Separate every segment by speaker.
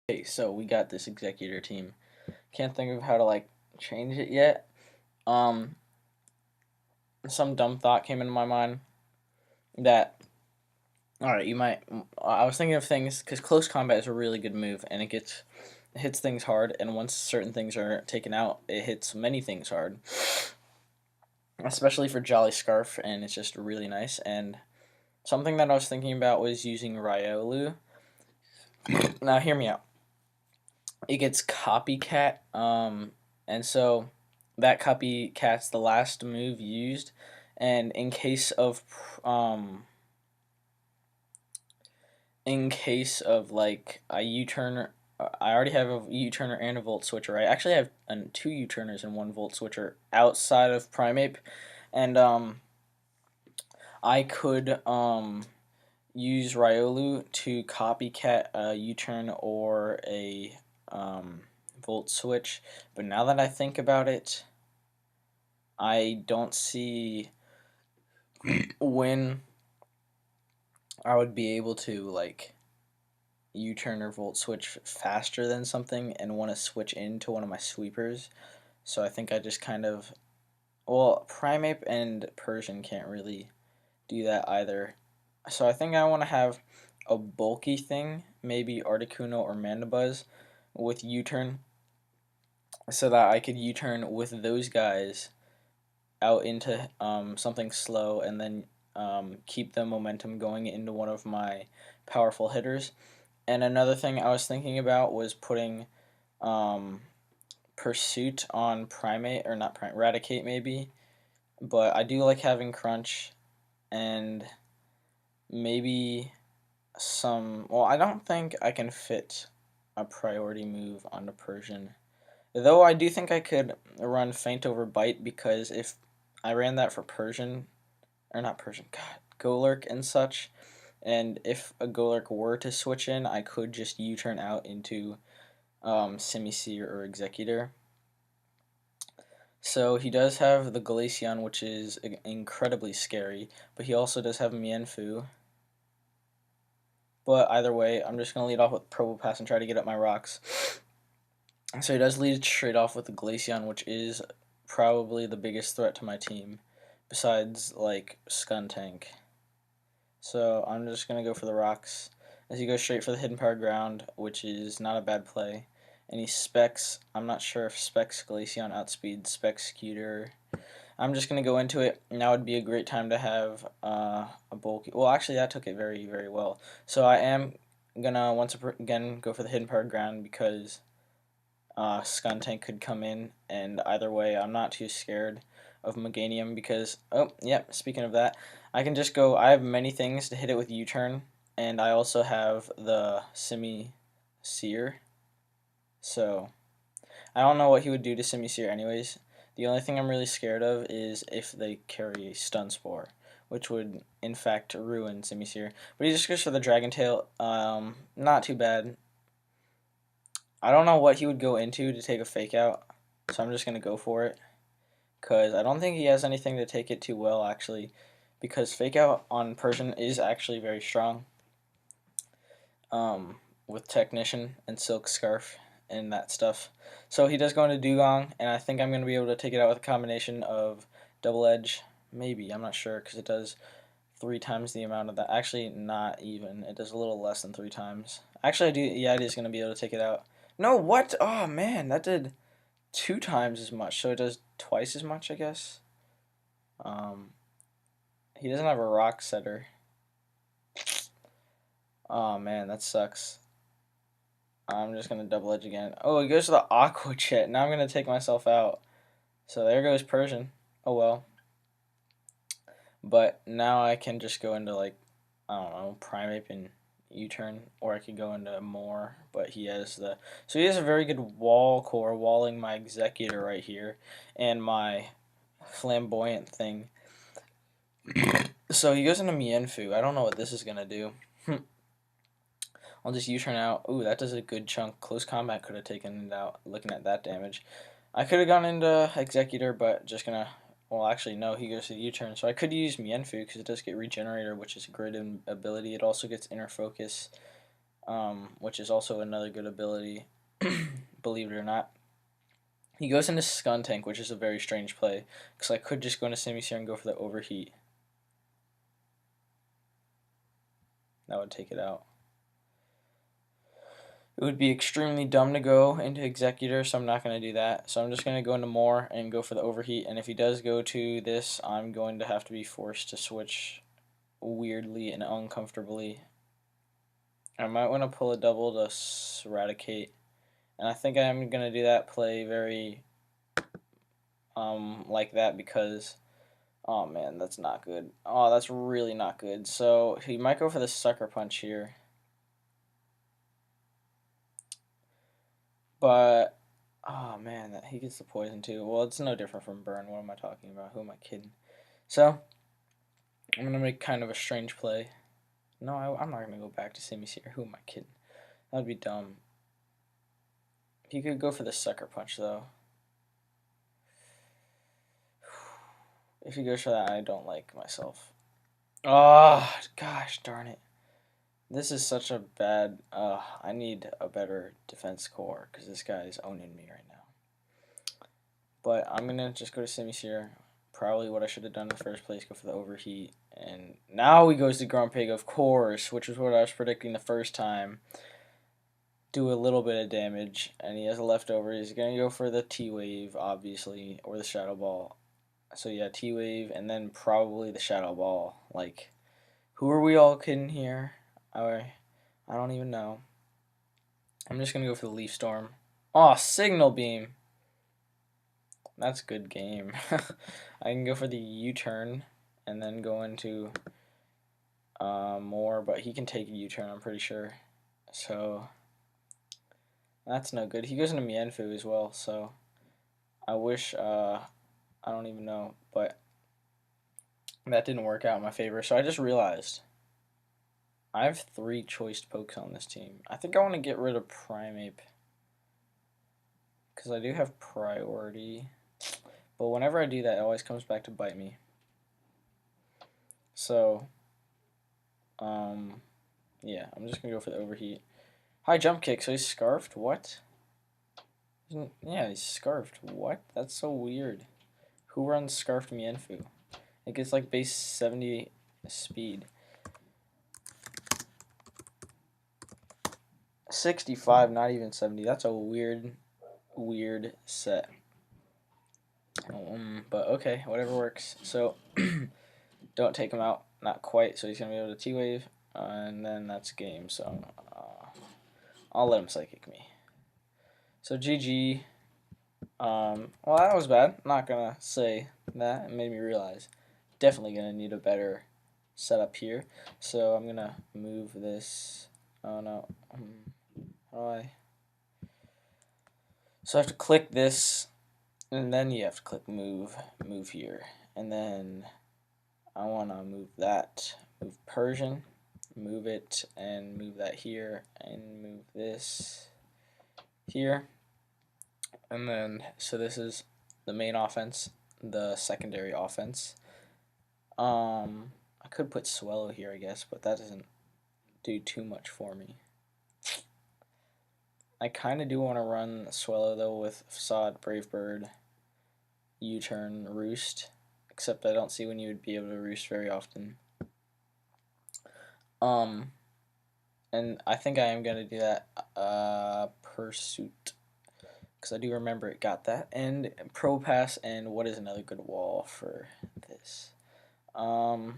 Speaker 1: Okay, so we got this executor team. Can't think of how to like change it yet. Um, some dumb thought came into my mind that all right, you might. I was thinking of things because close combat is a really good move, and it hits things hard. And once certain things are taken out, it hits many things hard, especially for Jolly Scarf, and it's just really nice. And something that I was thinking about was using Ryolu. Now, hear me out. It gets copycat, and so that copycat's the last move used, and in case of like a U-turn, I already have a U-turner and a volt switcher. I actually have two U-turners and one volt switcher outside of Primeape, and I could use Riolu to copycat a U-turn or a volt switch. But now that I think about it, I don't see when I would be able to like U-turn or volt switch faster than something and want to switch into one of my sweepers. So I think I just kind of, well, Primeape and Persian can't really do that either. So I think I want to have a bulky thing, maybe Articuno or Mandibuzz with U-turn, so that I could U-turn with those guys out into something slow and then keep the momentum going into one of my powerful hitters. And another thing I was thinking about was putting um, Pursuit on Primate, or not Primate, Raticate maybe. But I do like having Crunch and maybe some. Well, I don't think I can fit a priority move onto Persian. Though I do think I could run Feint over Bite, because if I ran that for Persian, or not Persian, God, Golurk and such, and if a Golurk were to switch in, I could just U-turn out into Simisear or Executor. So he does have the Glaceon, which is incredibly scary, but he also does have Mienfoo. But either way, I'm just going to lead off with Probopass and try to get up my rocks. So he does lead straight off with the Glaceon, which is probably the biggest threat to my team, besides, like, Skuntank. So I'm just going to go for the rocks. As he goes straight for the Hidden Power Ground, which is not a bad play. And he specs, I'm not sure if specs Glaceon outspeeds specs Scooter. I'm just going to go into it. Now would be a great time to have a bulky. Well, actually, that took it very, very well. So I am going to once again go for the Hidden Power Ground, because Skuntank could come in, and either way, I'm not too scared of Meganium, because, oh, yep, speaking of that, I can just go, I have many things to hit it with U-turn, and I also have the Simisear, so I don't know what he would do to Simisear anyways. The only thing I'm really scared of is if they carry Stun Spore, which would, in fact, ruin Simisear. But he just goes for the Dragon Tail, not too bad. I don't know what he would go into to take a fake out, so I'm just going to go for it, because I don't think he has anything to take it too well, actually, because fake out on Persian is actually very strong, with Technician and Silk Scarf and that stuff. So he does go into Dugong, and I think I'm going to be able to take it out with a combination of Double Edge, maybe, I'm not sure, because it does 3 times the amount of that. Actually, not even. It does a little less than 3 times. Actually, I do. Yeah, it is going to be able to take it out. No, what? Oh, man, that did 2 times as much, so it does twice as much, I guess. Um, he doesn't have a rock setter. Oh, man, that sucks. I'm just going to double edge again. Oh, he goes to the Aqua Jet. Now I'm going to take myself out. So there goes Persian. Oh, well. But now I can just go into, like, I don't know, Primeape and U-turn, or I could go into more, but he has the, so he has a very good wall core, walling my Executor right here, and my Flamboyant thing. So he goes into Mienfoo. I don't know what this is gonna do. I'll just U-turn out. Ooh, that does a good chunk. Close combat could have taken it out, looking at that damage. I could have gone into Executor, but just gonna, well, actually, no, he goes to the U-turn. So I could use Mienfoo, because it does get Regenerator, which is a great ability. It also gets Inner Focus. which is also another good ability, believe it or not. He goes into Skun Tank, which is a very strange play, because I could just go into Simisear and go for the Overheat. That would take it out. It would be extremely dumb to go into Executor, so I'm not going to do that. So I'm just going to go into More and go for the Overheat, and if he does go to this, I'm going to have to be forced to switch weirdly and uncomfortably. I might want to pull a double to Eradicate, and I think I'm going to do that play very like that because, oh man, that's not good. Oh, that's really not good. So he might go for the Sucker Punch here. But, oh man, he gets the poison too. Well, it's no different from Burn. What am I talking about? Who am I kidding? So, I'm going to make kind of a strange play. No, I'm not going to go back to Simisear. Who am I kidding? That would be dumb. He could go for the Sucker Punch, though. If he goes for that, I don't like myself. Oh, gosh darn it. This is such a bad... I need a better defense core, because this guy is owning me right now. But I'm going to just go to Simisear. Probably what I should have done in the first place, go for the Overheat. And now he goes to Grumpig, of course, which was what I was predicting the first time. Do a little bit of damage, and he has a leftover. He's going to go for the T-Wave, obviously, or the Shadow Ball. So yeah, T-Wave, and then probably the Shadow Ball. Like, who are we all kidding here? I don't even know. I'm just going to go for the Leaf Storm. Oh, Signal Beam. That's a good game. I can go for the U-turn and then go into More, but he can take a U-turn, I'm pretty sure. So that's no good. He goes into Mienfoo as well, so I wish, I don't even know, but that didn't work out in my favor. So I just realized I have 3 choiced pokes on this team. I think I want to get rid of Primeape because I do have priority. But whenever I do that, it always comes back to bite me. So, yeah, I'm just going to go for the Overheat. High Jump Kick, so he's Scarfed? What? Yeah, he's Scarfed. What? That's so weird. Who runs Scarfed Mienfoo? It gets like base 70 speed. 65, not even 70. That's a weird set. But okay, whatever works. So, don't take him out. Not quite, so he's going to be able to T-Wave, and then that's game. So, I'll let him Psychic me. So, GG. Well, that was bad. Not going to say that. It made me realize. Definitely going to need a better setup here. So, I'm going to move this. Oh, no. How do I... So, I have to click this. And then you have to click move here. And then I want to move that, move Persian, move it, and move that here, and move this here. And then, so this is the main offense, the secondary offense. I could put Swellow here, I guess, but that doesn't do too much for me. I kind of do want to run Swellow, though, with Facade, Brave Bird, U-turn, Roost, except I don't see when you would be able to Roost very often. And I think I am going to do that, Pursuit, because I do remember it got that, and Propass, and what is another good wall for this? I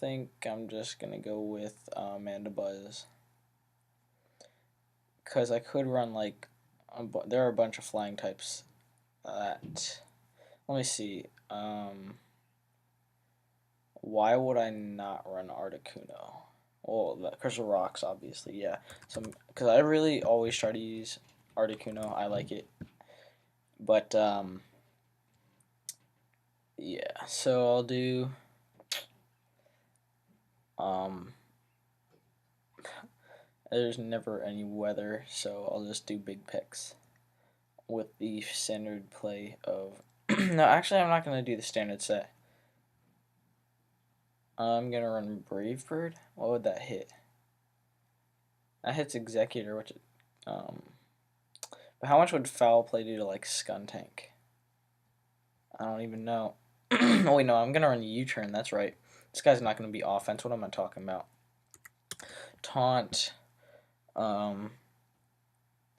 Speaker 1: think I'm just going to go with Mandibuzz, because I could run, like, there are a bunch of flying types that, let me see, why would I not run Articuno? Well, because of rocks, obviously, yeah. So, because I really always try to use Articuno, I like it. But, yeah, so I'll do, there's never any weather, so I'll just do big picks with the standard play of, no, actually, I'm not going to do the standard set. I'm gonna run Brave Bird. What would that hit? That hits Executor, which but how much would Foul Play do to like Skuntank? I don't even know. Oh wait, no, I'm gonna run U-turn. That's right. This guy's not gonna be offense. What am I talking about? Taunt,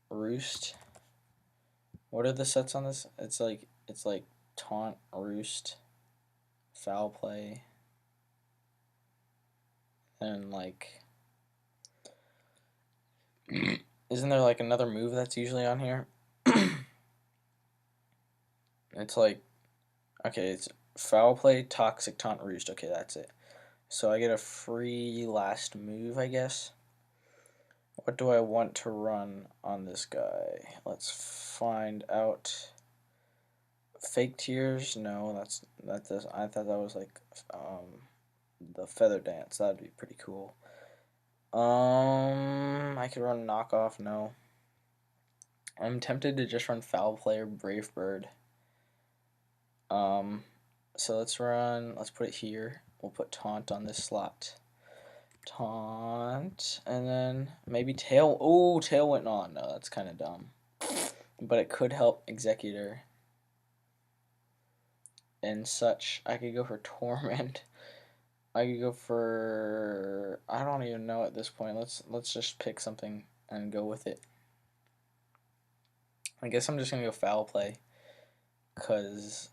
Speaker 1: Roost. What are the sets on this? It's like Taunt, Roost, Foul Play, and like, isn't there like another move that's usually on here? It's like, okay, it's Foul Play, Toxic, Taunt, Roost. Okay, that's it. So I get a free last move, I guess. What do I want to run on this guy? Let's find out. Fake Tears? No, that's I thought that was like the Feather Dance. That'd be pretty cool. I could run Knockoff. No, I'm tempted to just run Foul Play or Brave Bird. So let's put it here. We'll put Taunt on this slot. Taunt, and then maybe Tail. Oh, Tail went on. No, that's kind of dumb. But it could help Executor and such. I could go for Torment. I could go for, I don't even know at this point. Let's just pick something and go with it. I guess I'm just gonna go Foul Play, cause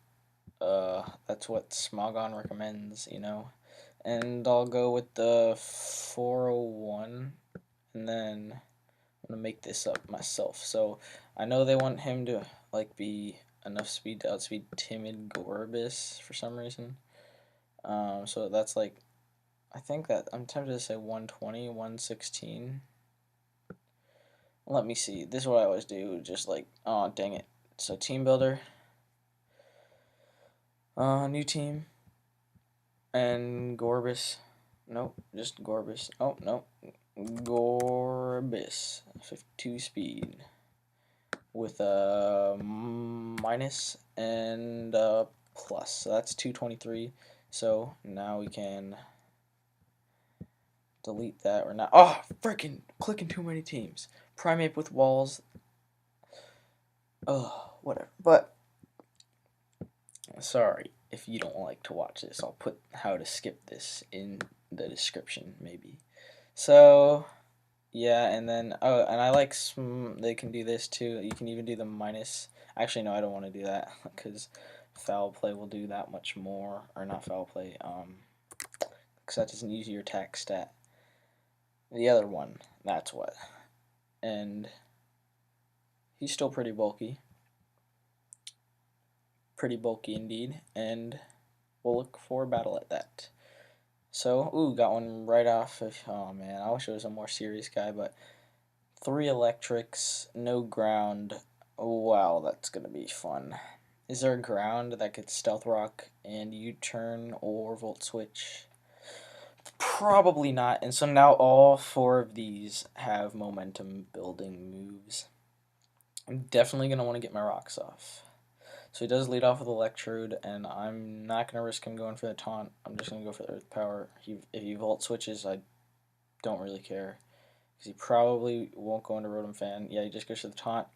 Speaker 1: that's what Smogon recommends, you know. And I'll go with the 401, and then I'm gonna make this up myself. So I know they want him to like be enough speed to outspeed Timid Gorbis for some reason. So that's like, I think that I'm tempted to say 120, 116. Let me see. This is what I always do. Just like, oh dang it. So team builder, new team, and Gorbis. Nope, just Gorbis. Oh no, Gorbis, 52 speed with a minus and a plus. So that's 223. So now we can delete that or not. Oh, freaking clicking too many teams. Primate with walls. Oh, whatever. But sorry if you don't like to watch this. I'll put how to skip this in the description maybe. So yeah, and then and I like they can do this too. You can even do the minus. Actually, no, I don't want to do that because Foul Play will do that much more, or not Foul Play. Because that doesn't use your attack stat. The other one, that's what. And he's still pretty bulky. Pretty bulky indeed, and we'll look for a battle at that. So, ooh, got one right off of, oh man, I wish it was a more serious guy, but 3 electrics, no ground. Oh, wow, that's gonna be fun. Is there a ground that could Stealth Rock and U-turn or Volt Switch? Probably not, and so now all 4 of these have momentum building moves. I'm definitely going to want to get my rocks off. So he does lead off with Electrode, and I'm not going to risk him going for the taunt. I'm just going to go for the Earth Power. If he Volt Switches, I don't really care. Because he probably won't go into Rotom Fan. Yeah, he just goes for the taunt.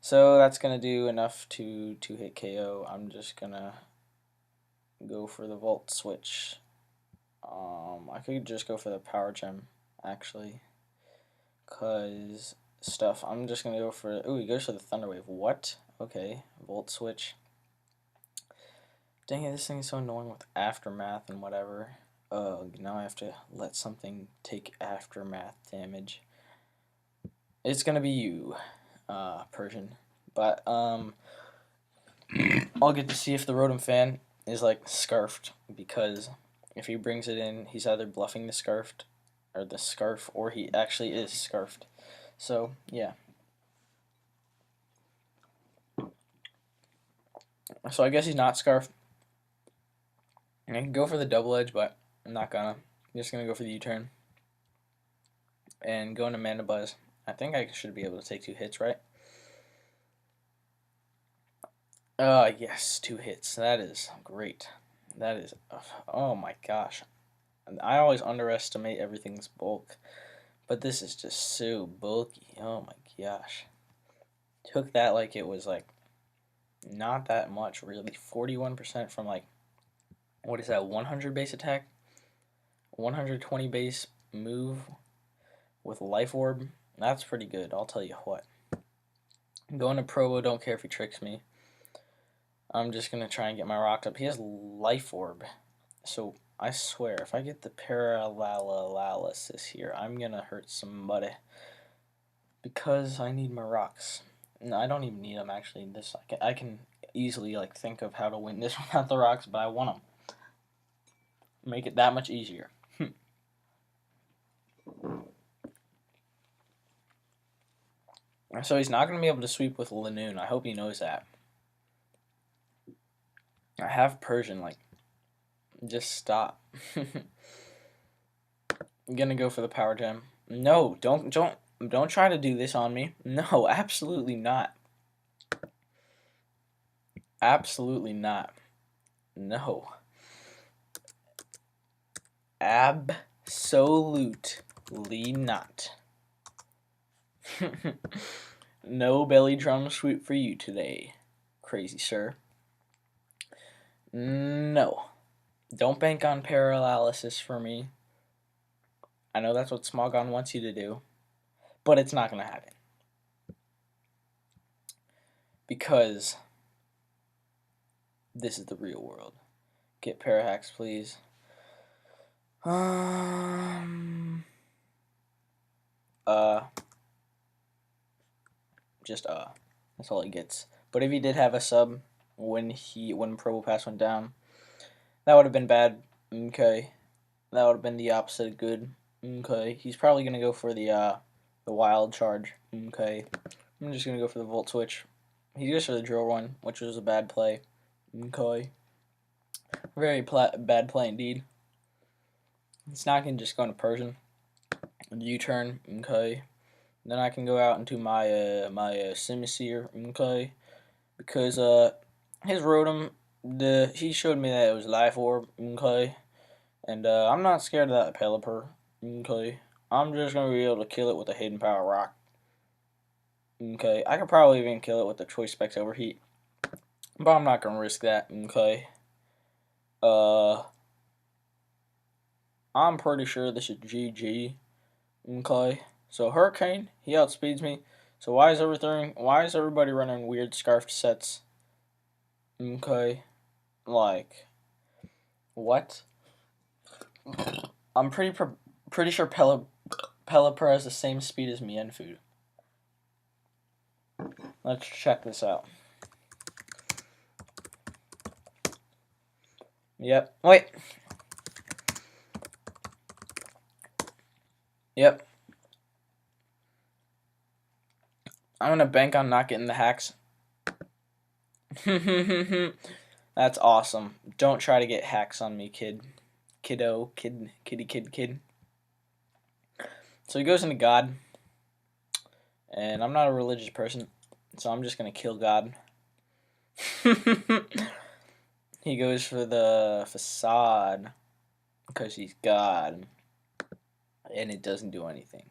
Speaker 1: So that's going to do enough to hit KO. I'm just going to go for the Volt Switch. I could just go for the Power Gem, actually. Because stuff. I'm just going to go for... Ooh, he goes for the Thunder Wave. What? Okay, Volt Switch. Dang it, this thing is so annoying with Aftermath and whatever. Now I have to let something take Aftermath damage. It's gonna be you, Persian. But, I'll get to see if the Rotom fan is, like, scarfed, because if he brings it in, he's either bluffing the scarfed, or the scarf, or he actually is scarfed. So, yeah. So I guess he's not scarfed. I can go for the double edge, but I'm not gonna. I'm just gonna go for the U-turn. And go into Mana Buzz. I think I should be able to take 2 hits, right? Yes, 2 hits. That is great. That is, oh my gosh. I always underestimate everything's bulk, but this is just so bulky. Oh my gosh. Took that like it was like not that much really. 41% from like, what is that, 100 base attack? 120 base move with life orb. That's pretty good, I'll tell you what. Going to Provo, don't care if he tricks me. I'm just going to try and get my rocks up. He has life orb. So I swear, if I get the paralysis here, I'm going to hurt somebody. Because I need my rocks. No, I don't even need them actually. I can easily like think of how to win this without the rocks, but I want them. Make it that much easier. So he's not going to be able to sweep with Lanoon. I hope he knows that. I have Persian, like, just stop. I'm going to go for the power gem. No, don't try to do this on me. No, absolutely not. Absolutely not. No. Absolutely not. No belly drum sweep for you today, crazy sir. No. Don't bank on paralysis for me. I know that's what Smogon wants you to do, but it's not going to happen. Because this is the real world. Get Parahacks, please. Just that's all he gets. But if he did have a sub when Probo Pass went down, that would have been bad. Okay, that would have been the opposite of good. Okay, he's probably gonna go for the wild charge. Okay, I'm just gonna go for the volt switch. He goes for the drill run, which was a bad play. Okay, very bad play indeed. It's not gonna just go into Persian. U-turn. Okay. Then I can go out into my Simisear, okay, because his Rotom, he showed me that it was Life Orb, okay, and I'm not scared of that Pelipper, okay. I'm just gonna be able to kill it with a Hidden Power Rock, okay. I could probably even kill it with the Choice Specs Overheat, but I'm not gonna risk that, okay. I'm pretty sure this is GG, okay. So Hurricane, he outspeeds me. So why is everybody running weird scarfed sets? Okay. Like, what? I'm pretty sure Pelipper has the same speed as Mienfoo. Let's check this out. Yep. Wait. Yep. I'm gonna bank on not getting the hacks. That's awesome. Don't try to get hacks on me, kid. Kiddo. Kid. So he goes into God. And I'm not a religious person, so I'm just gonna kill God. He goes for the facade because he's God. And it doesn't do anything.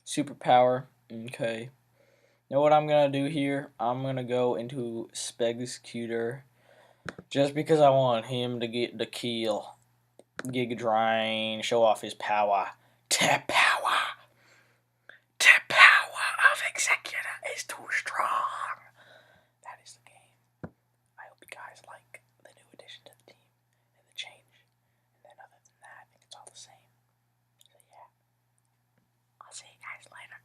Speaker 1: Superpower. Okay. Know what I'm gonna do here? I'm gonna go into Spegscuter just because I want him to get the kill. Giga Drain, show off his power. The power of Executor is too strong. That is the game. I hope you guys like the new addition to the team and the change. And then other than that, I think it's all the same. So yeah. I'll see you guys later.